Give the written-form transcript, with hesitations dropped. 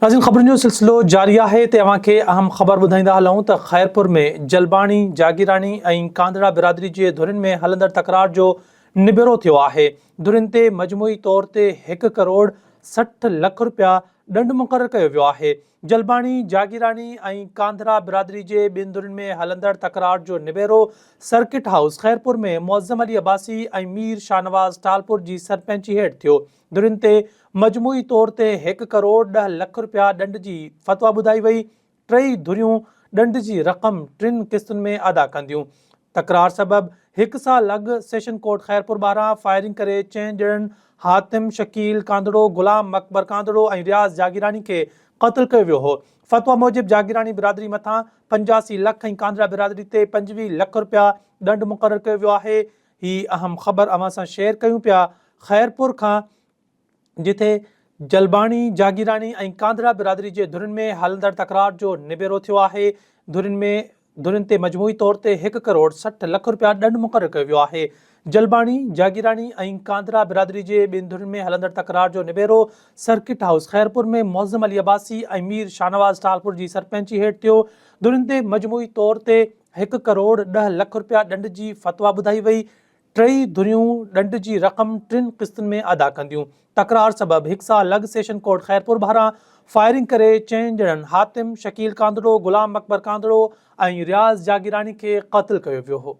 नाज़रीन, ख़बरुनि जो सिलसिलो जारी आहे। तव्हांखे अहम ख़बर ॿुधाईंदा हलूं त ख़ैरपुर में जलबाणी, जागीरानी ऐं कांधड़ा बिरादरी जे धुरियुनि में हलंदड़ तकरार जो निबेरो थियो आहे। धुरियुनि ते मजमूई तौर ते 1 करोड़ 60 लख रुपया ॾंड मुक़ररु कयो वियो आहे। जलबाणी, जागीरानी ऐं कांधड़ा बिरादरी जे ॿिनि धुरियुनि में हलंदड़ तकरार जो निबेरो सर्किट हाउस ख़ैरपुर में मुअज़्ज़म अली अब्बासी ऐं मीर शाहनवाज़ टालपुर जी सरपंची हेठि थियो। धुरियुनि ते मजमूई तौर ते 1 करोड़ 10 लख रुपया ॾंड जी फ़तवा ॿुधाई वई। टई धुरियूं ॾंड जी रक़म 3 क़िस्तुनि में अदा कंदियूं। तकरार सबबि 1 साल अॻु सेशन कोर्ट ख़ैरपुर ॿाहिरां फायरिंग करे 4 ॼणनि हातिम शकील कांदड़ो, गुलाम अकबर कांदड़ो ऐं रियाज़ जागीरानी खे क़त्ल कयो वियो हो। फ़तवा मूजिबि जागीरानी बिरादरी मथां 85 लख ऐं कांधड़ा बिरादरी ते 25 लख रुपया ॾंड मुक़ररु कयो वियो आहे। ही अहम ख़बर अवां सां शेयर कयूं पिया ख़ैरपुर खां, जिथे जलबाणी, जागीरानी ऐं कांधड़ा बिरादरी जे धुरियुनि में हलंदड़ तकरार जो निबेरो थियो आहे। धुरियुनि ते मजमूई तौर ते 1 करोड़ 60 लख रुपया ॾंड मुक़ररु कयो वियो आहे। जलबाणी, जागीरानी ऐं कांधड़ा बिरादरी जे ॿिनि धुरियुनि में हलंदड़ तकरार जो निबेरो सर्किट हाउस ख़ैरपुर में मुअज़्ज़म अली अब्बासी ऐं मीर शाहनवाज़ टालपुर जी सरपंची हेठि थियो। धुरियुनि ते मजमूई तौर ते 1 करोड़ 10 लख रुपया ॾंड जी फ़तवा ॿुधाई वई। टई धुरियूं ॾंड जी रक़म 3 क़िस्तुनि में अदा कंदियूं। तकरार सबबि 1 साल अॻु सेशन कोर्ट ख़ैरपुर ॿाहिरां फायरिंग करे 4 ॼणनि हातिम शकील कांदड़ो, गुलाम अकबर कांदड़ो ऐं रियाज़ जागीरानी खे क़त्ल कयो वियो हो।